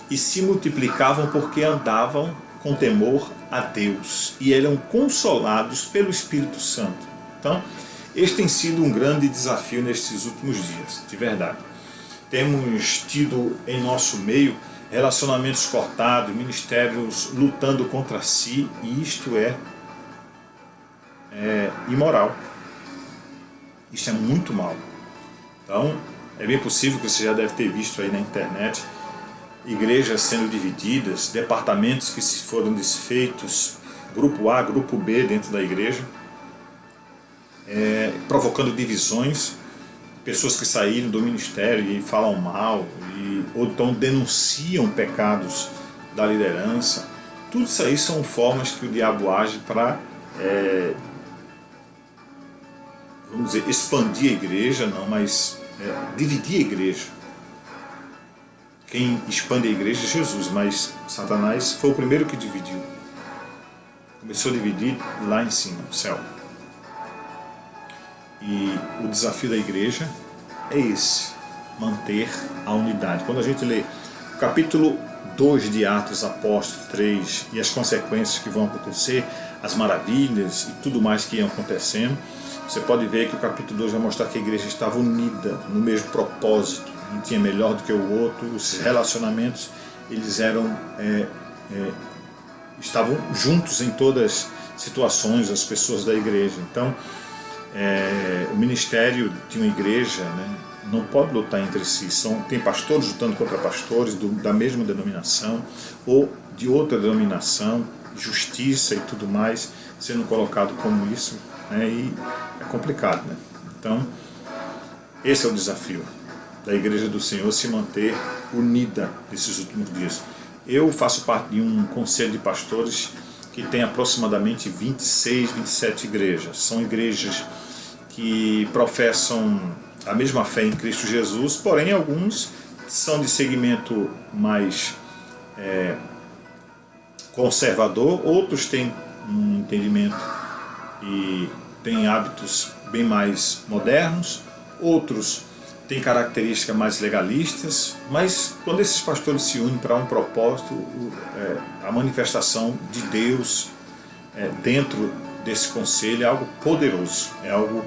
e se multiplicavam porque andavam com temor a Deus e eram consolados pelo Espírito Santo. Então, este tem sido um grande desafio nestes últimos dias, de verdade. Temos tido em nosso meio relacionamentos cortados, ministérios lutando contra si, e isto é imoral. Isto é muito mal. Então, é bem possível que você já deve ter visto aí na internet igrejas sendo divididas, departamentos que se foram desfeitos, grupo A, grupo B dentro da igreja, provocando divisões, pessoas que saíram do ministério e falam mal, ou então denunciam pecados da liderança. Tudo isso aí são formas que o diabo age para, vamos dizer, expandir a igreja, não, mas dividir a igreja. Quem expande a igreja é Jesus, mas Satanás foi o primeiro que dividiu. Começou a dividir lá em cima, no céu. E o desafio da igreja é esse, manter a unidade. Quando a gente lê o capítulo 2 de Atos Apóstolos 3 e as consequências que vão acontecer, as maravilhas e tudo mais que iam acontecendo, você pode ver que o capítulo 2 vai mostrar que a igreja estava unida no mesmo propósito, não tinha melhor do que o outro, os relacionamentos eles estavam juntos em todas as situações, as pessoas da igreja. Então, o ministério de uma igreja, né, não pode lutar entre si. Tem pastores lutando contra pastores da mesma denominação ou de outra denominação, justiça e tudo mais sendo colocado como isso, né, e é complicado, né? Então, esse é o desafio da Igreja do Senhor, se manter unida nesses últimos dias. Eu faço parte de um conselho de pastores que tem aproximadamente 26, 27 igrejas. São igrejas que professam a mesma fé em Cristo Jesus, porém alguns são de segmento mais conservador, outros têm um entendimento e têm hábitos bem mais modernos, outros têm características mais legalistas, mas quando esses pastores se unem para um propósito, a manifestação de Deus dentro desse conselho é algo poderoso, é algo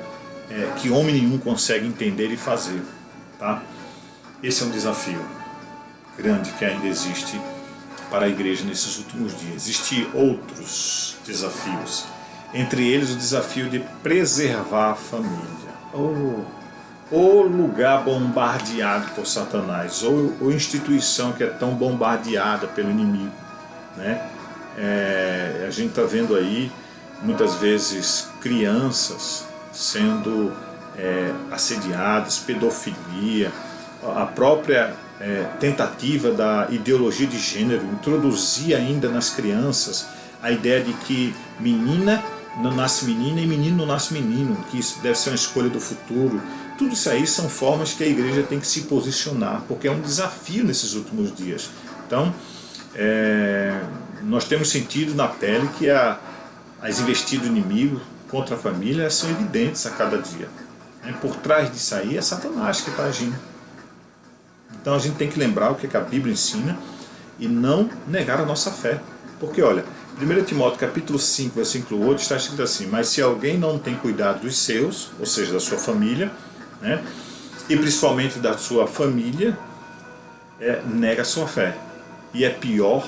que homem nenhum consegue entender e fazer, tá? Esse é um desafio grande que ainda existe para a igreja nesses últimos dias. Existem outros desafios, entre eles o desafio de preservar a família. O lugar bombardeado por Satanás, ou instituição que é tão bombardeada pelo inimigo, né? A gente está vendo aí muitas vezes crianças sendo assediadas, pedofilia, a própria tentativa da ideologia de gênero, introduzir ainda nas crianças a ideia de que menina não nasce menina e menino não nasce menino, que isso deve ser uma escolha do futuro. Tudo isso aí são formas que a igreja tem que se posicionar, porque é um desafio nesses últimos dias. Então, nós temos sentido na pele que as investidas do inimigo contra a família são evidentes a cada dia. Por trás disso aí é Satanás que está agindo. Então a gente tem que lembrar o que a Bíblia ensina e não negar a nossa fé. Porque olha, 1 Timóteo capítulo 5, versículo 8 está escrito assim: mas se alguém não tem cuidado dos seus, ou seja, da sua família, né, e principalmente da sua família, nega a sua fé. E é pior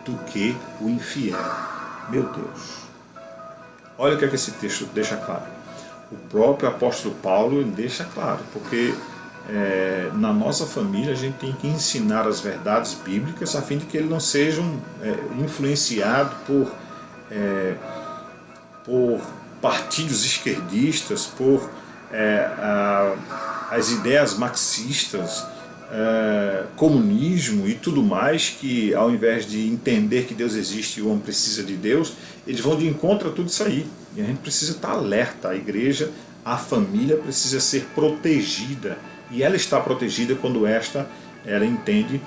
do que o infiel. Meu Deus. Olha o que esse texto deixa claro. O próprio apóstolo Paulo deixa claro, porque na nossa família a gente tem que ensinar as verdades bíblicas a fim de que eles não sejam influenciados por partidos esquerdistas, por as ideias marxistas, comunismo e tudo mais, que ao invés de entender que Deus existe e o homem precisa de Deus, eles vão de encontro a tudo isso aí. E a gente precisa estar alerta. A igreja, a família precisa ser protegida. E ela está protegida quando ela entende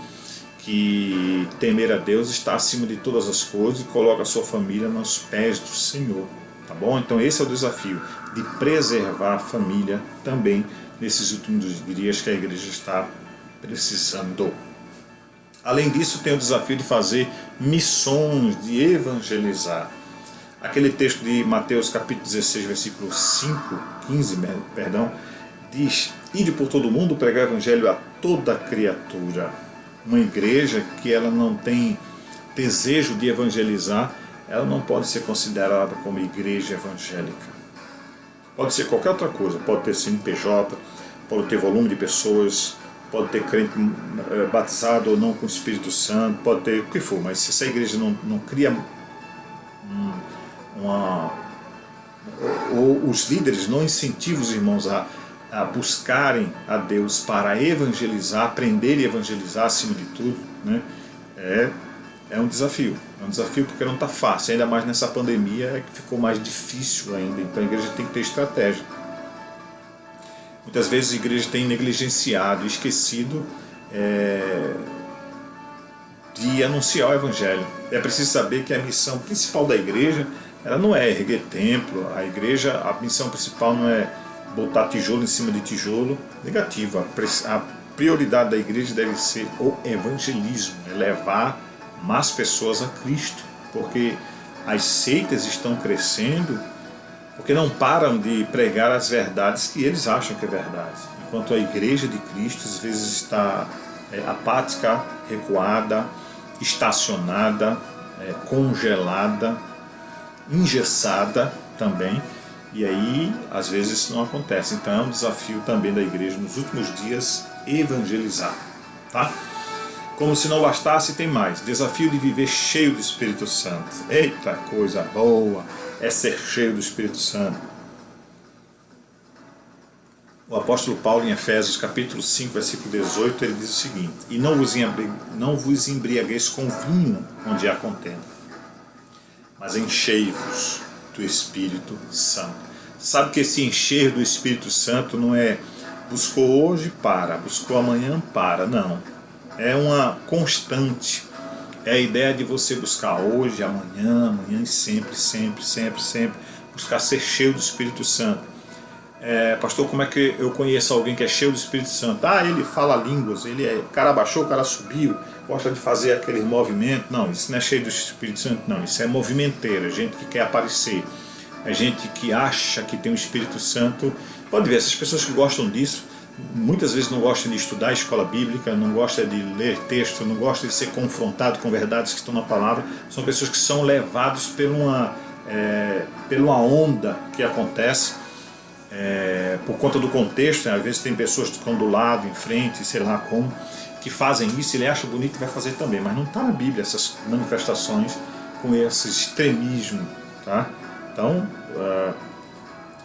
que temer a Deus está acima de todas as coisas e coloca a sua família nos pés do Senhor. Tá bom? Então esse é o desafio, de preservar a família também nesses últimos dias que a igreja está precisando. Além disso, tem o desafio de fazer missões, de evangelizar. Aquele texto de Mateus capítulo 16, versículo 15, diz: ide por todo mundo, pregar o evangelho a toda criatura. Uma igreja que ela não tem desejo de evangelizar, ela não pode ser considerada como igreja evangélica. Pode ser qualquer outra coisa, pode ter CNPJ, pode ter volume de pessoas, pode ter crente batizado ou não com o Espírito Santo, pode ter o que for, mas se essa igreja não cria ou os líderes não incentivam os irmãos a buscarem a Deus para evangelizar, aprender e evangelizar acima de tudo, né? É um desafio. É um desafio porque não está fácil, ainda mais nessa pandemia que ficou mais difícil ainda. Então a igreja tem que ter estratégia. Muitas vezes a igreja tem negligenciado, esquecido de anunciar o evangelho. É preciso saber que a missão principal da igreja, ela não é erguer templo. A missão principal não é botar tijolo em cima de tijolo. Negativo. A prioridade da igreja deve ser o evangelismo, é levar mais pessoas a Cristo, porque as seitas estão crescendo porque não param de pregar as verdades que eles acham que é verdade, enquanto a igreja de Cristo às vezes está apática, recuada, estacionada, congelada, engessada também, e aí às vezes isso não acontece. Então é um desafio também da igreja nos últimos dias evangelizar, tá? Como se não bastasse, tem mais. Desafio de viver cheio do Espírito Santo. Eita, coisa boa é ser cheio do Espírito Santo. O apóstolo Paulo, em Efésios capítulo 5, versículo 18, ele diz o seguinte: e não vos embriagueis com vinho, onde há contenda, mas enchei-vos do Espírito Santo. Sabe que esse encher do Espírito Santo não é buscou hoje, buscou amanhã, não. É uma constante. É a ideia de você buscar hoje, amanhã e sempre, buscar ser cheio do Espírito Santo. Pastor, como é que eu conheço alguém que é cheio do Espírito Santo? Ele fala línguas, o cara baixou, o cara subiu, gosta de fazer aquele movimento. Não, isso não é cheio do Espírito Santo, não. Isso é movimenteiro, é gente que quer aparecer, é gente que acha que tem o Espírito Santo. Pode ver, essas pessoas que gostam disso, muitas vezes não gostam de estudar a escola bíblica, não gostam de ler texto, não gostam de ser confrontado com verdades que estão na palavra. São pessoas que são levados por uma onda que acontece por conta do contexto. Às vezes tem pessoas que estão do lado, em frente, sei lá como, que fazem isso, ele acha bonito e vai fazer também, mas não está na Bíblia essas manifestações com esse extremismo, tá? Então,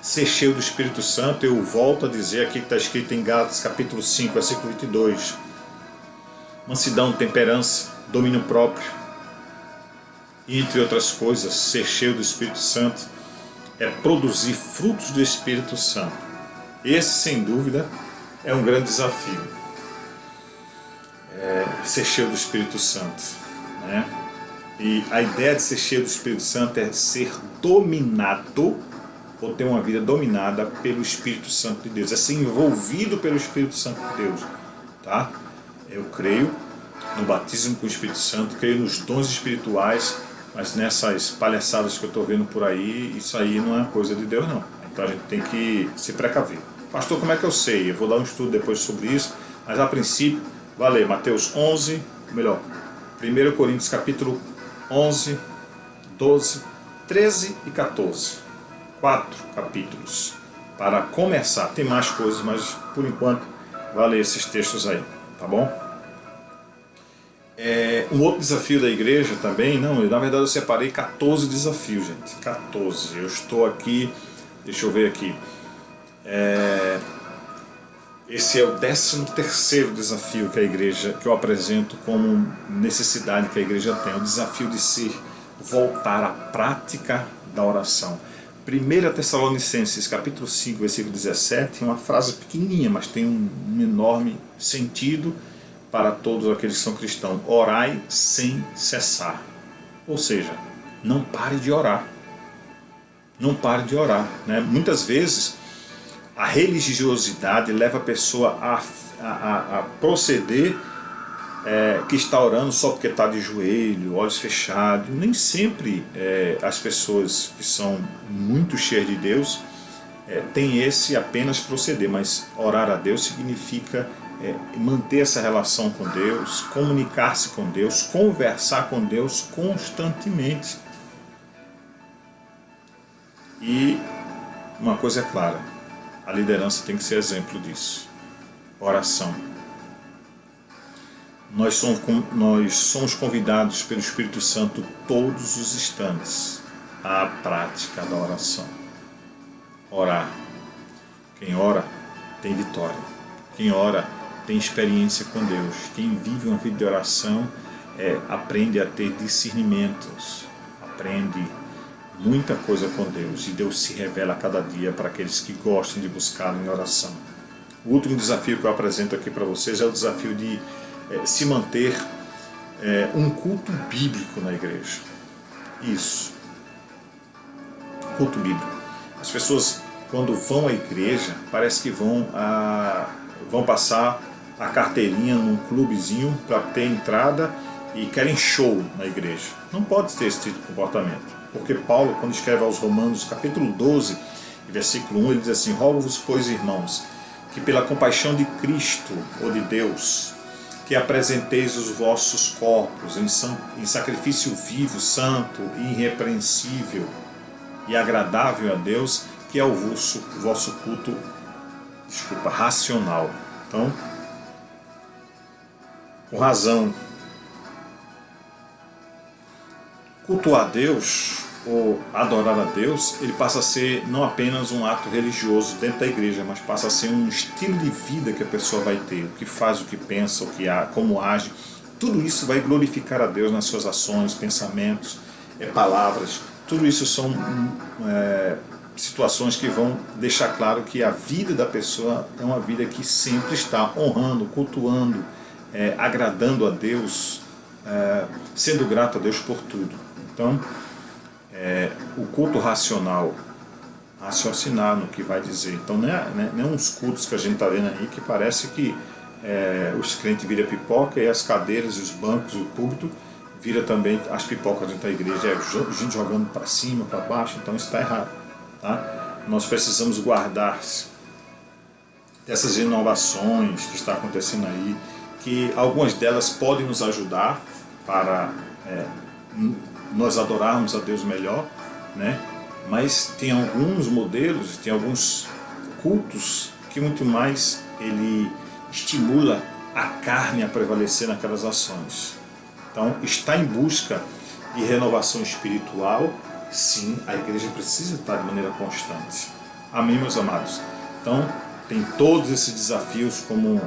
ser cheio do Espírito Santo, eu volto a dizer aqui que está escrito em Gálatas capítulo 5, versículo 22, mansidão, temperança, domínio próprio, e entre outras coisas. Ser cheio do Espírito Santo é produzir frutos do Espírito Santo. Esse, sem dúvida, é um grande desafio, ser cheio do Espírito Santo, né? E a ideia de ser cheio do Espírito Santo é ser dominado, ou ter uma vida dominada pelo Espírito Santo de Deus, é ser envolvido pelo Espírito Santo de Deus, tá? Eu creio no batismo com o Espírito Santo, creio nos dons espirituais, mas nessas palhaçadas que eu estou vendo por aí, isso aí não é coisa de Deus não. Então a gente tem que se precaver. Pastor, como é que eu sei? Eu vou dar um estudo depois sobre isso, mas a princípio, vai ler Mateus 11, melhor, 1 Coríntios capítulo 11, 12, 13 e 14. 4 capítulos. Para começar, tem mais coisas, mas por enquanto, vai ler esses textos aí, tá bom? Um outro desafio da igreja também, não, na verdade eu separei 14 desafios, gente, 14. Eu estou aqui, deixa eu ver aqui, esse é o 13º desafio que a igreja, que eu apresento como necessidade que a igreja tem, o desafio de voltar à prática da oração. 1 Tessalonicenses capítulo 5, versículo 17, é uma frase pequenininha, mas tem um enorme sentido para todos aqueles que são cristãos. Orai sem cessar. Ou seja, não pare de orar. Não pare de orar, né? Muitas vezes a religiosidade leva a pessoa a proceder que está orando só porque está de joelho, olhos fechados. Nem sempre as pessoas que são muito cheias de Deus têm esse apenas proceder, mas orar a Deus significa manter essa relação com Deus, comunicar-se com Deus, conversar com Deus constantemente. E uma coisa é clara, a liderança tem que ser exemplo disso. Oração. Nós somos convidados pelo Espírito Santo todos os instantes à prática da oração. Orar. Quem ora tem vitória. Quem ora tem experiência com Deus. Quem vive uma vida de oração aprende a ter discernimentos, aprende muita coisa com Deus, e Deus se revela a cada dia para aqueles que gostam de buscá-lo em oração. O último desafio que eu apresento aqui para vocês é o desafio de se manter um culto bíblico na igreja. Isso. Culto bíblico. As pessoas, quando vão à igreja, parece que vão passar a carteirinha num clubezinho para ter entrada e querem show na igreja. Não pode ter esse tipo de comportamento. Porque Paulo, quando escreve aos Romanos, capítulo 12, versículo 1, ele diz assim: rogo-vos, pois, irmãos, que pela compaixão de Cristo, ou de Deus, que apresenteis os vossos corpos em sacrifício vivo, santo e irrepreensível e agradável a Deus, que é o vosso culto, racional. Então, com razão, cultuar a Deus ou adorar a Deus, ele passa a ser não apenas um ato religioso dentro da igreja, mas passa a ser um estilo de vida que a pessoa vai ter, o que faz, o que pensa, como age. Tudo isso vai glorificar a Deus nas suas ações, pensamentos, palavras. Tudo isso são situações que vão deixar claro que a vida da pessoa é uma vida que sempre está honrando, cultuando, agradando a Deus, sendo grato a Deus por tudo. Então, o culto racional, raciocinar no que vai dizer. Então, não é uns cultos que a gente está vendo aí que parece que os crentes viram pipoca e as cadeiras, os bancos, o púlpito vira também as pipocas dentro da igreja, gente jogando para cima, para baixo. Então isso está errado, tá? Nós precisamos guardar dessas inovações que está acontecendo aí, que algumas delas podem nos ajudar para nós adorarmos a Deus melhor, né? Mas tem alguns modelos, tem alguns cultos que muito mais ele estimula a carne a prevalecer naquelas ações. Então, está em busca de renovação espiritual, sim, a igreja precisa estar de maneira constante. Amém, meus amados? Então, tem todos esses desafios como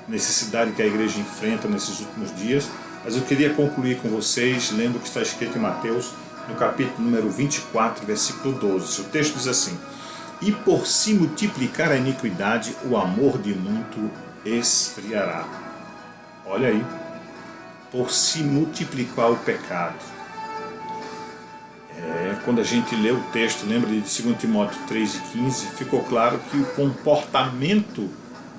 necessidade que a igreja enfrenta nesses últimos dias, mas eu queria concluir com vocês lendo o que está escrito em Mateus, no capítulo número 24, versículo 12. O texto diz assim: e por se multiplicar a iniquidade, o amor de muito esfriará. Olha aí, por se multiplicar o pecado. Quando a gente lê o texto, lembra de 2 Timóteo 3,15, ficou claro que o comportamento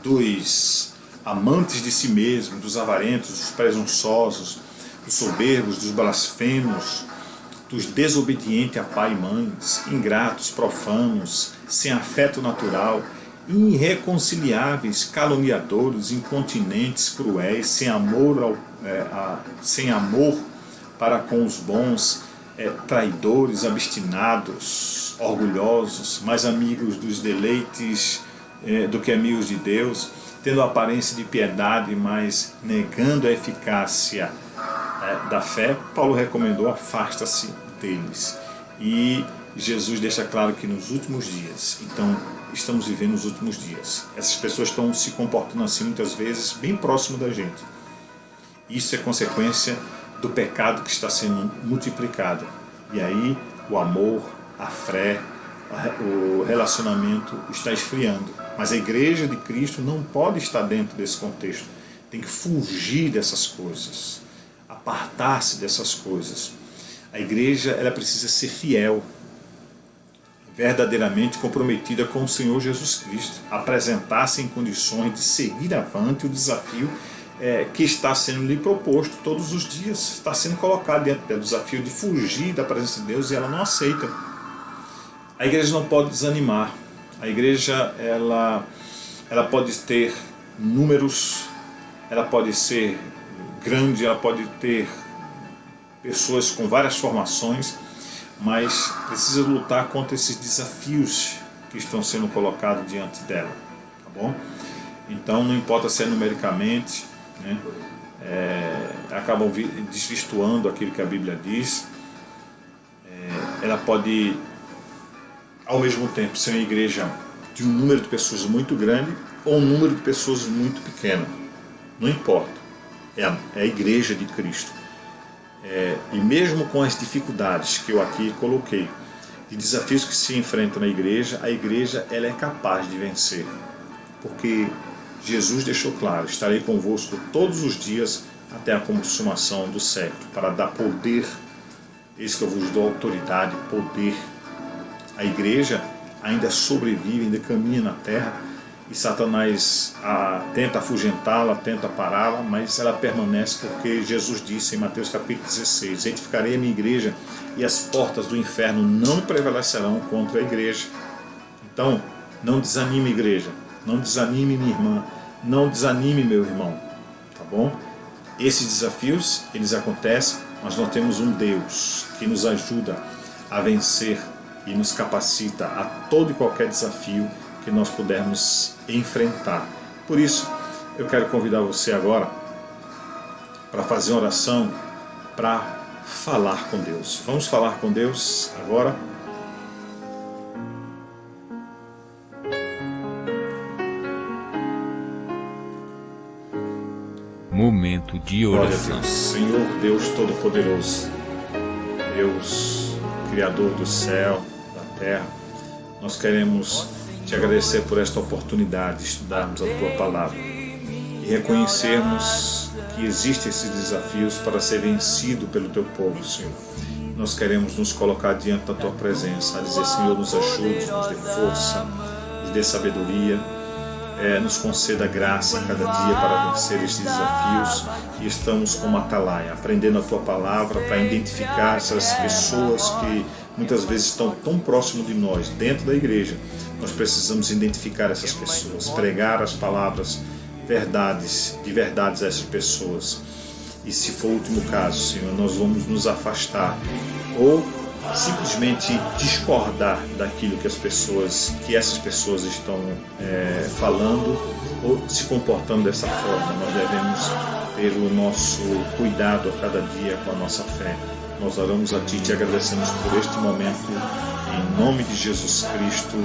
dos amantes de si mesmos, dos avarentos, dos presunçosos, dos soberbos, dos blasfemos, dos desobedientes a pai e mães, ingratos, profanos, sem afeto natural, irreconciliáveis, caluniadores, incontinentes, cruéis, sem amor para com os bons, traidores, obstinados, orgulhosos, mais amigos dos deleites do que amigos de Deus, tendo aparência de piedade, mas negando a eficácia da fé. Paulo recomendou: afasta-se deles. E Jesus deixa claro que nos últimos dias, então estamos vivendo os últimos dias, essas pessoas estão se comportando assim muitas vezes bem próximo da gente. Isso é consequência do pecado que está sendo multiplicado. E aí o amor, a fé, o relacionamento está esfriando. Mas a igreja de Cristo não pode estar dentro desse contexto. Tem que fugir dessas coisas, apartar-se dessas coisas. A igreja, ela precisa ser fiel, verdadeiramente comprometida com o Senhor Jesus Cristo, apresentar-se em condições de seguir avante o desafio que está sendo lhe proposto todos os dias, está sendo colocado diante do desafio de fugir da presença de Deus, e ela não aceita. A igreja não pode desanimar. A igreja, ela pode ter números, ela pode ser grande, ela pode ter pessoas com várias formações, mas precisa lutar contra esses desafios que estão sendo colocados diante dela, tá bom? Então não importa se é numericamente, né? Acabam desvirtuando aquilo que a Bíblia diz. Ela pode, ao mesmo tempo, ser uma igreja de um número de pessoas muito grande ou um número de pessoas muito pequeno, não importa, é a igreja de Cristo. E mesmo com as dificuldades que eu aqui coloquei, de desafios que se enfrentam na igreja, a igreja, ela é capaz de vencer, porque Jesus deixou claro: estarei convosco todos os dias até a consumação do século, para dar poder. Eis que eu vos dou autoridade, poder. A igreja ainda sobrevive, ainda caminha na terra, e Satanás tenta afugentá-la, tenta pará-la, mas ela permanece, porque Jesus disse em Mateus capítulo 16: edificarei a minha igreja e as portas do inferno não prevalecerão contra a igreja. Então, não desanime, igreja, não desanime, minha irmã, não desanime, meu irmão, tá bom? Esses desafios, eles acontecem, mas nós temos um Deus que nos ajuda a vencer e nos capacita a todo e qualquer desafio que nós pudermos enfrentar. Por isso, eu quero convidar você agora para fazer uma oração, para falar com Deus. Vamos falar com Deus agora. Momento de Glória a oração. Deus. Senhor Deus Todo-Poderoso, Deus Criador do céu, da terra, nós queremos te agradecer por esta oportunidade de estudarmos a Tua Palavra e reconhecermos que existem esses desafios para ser vencido pelo Teu povo, Senhor. Nós queremos nos colocar diante da Tua presença, a dizer: Senhor, nos ajude, nos dê força, nos dê sabedoria, nos conceda graça a cada dia para vencer estes desafios, e estamos como atalaia, aprendendo a Tua Palavra para identificar essas pessoas que muitas vezes estão tão próximo de nós, dentro da igreja. Nós precisamos identificar essas pessoas, pregar as palavras de verdades a essas pessoas. E se for o último caso, Senhor, nós vamos nos afastar ou simplesmente discordar daquilo que essas pessoas estão falando ou se comportando dessa forma. Nós devemos ter o nosso cuidado a cada dia com a nossa fé. Nós oramos a Ti e te agradecemos por este momento, em nome de Jesus Cristo,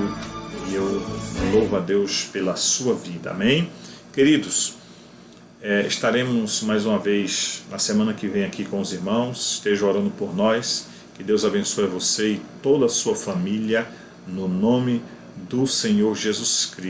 e eu louvo a Deus pela sua vida. Amém? Queridos, estaremos mais uma vez na semana que vem aqui com os irmãos. Esteja orando por nós. Que Deus abençoe você e toda a sua família, no nome do Senhor Jesus Cristo.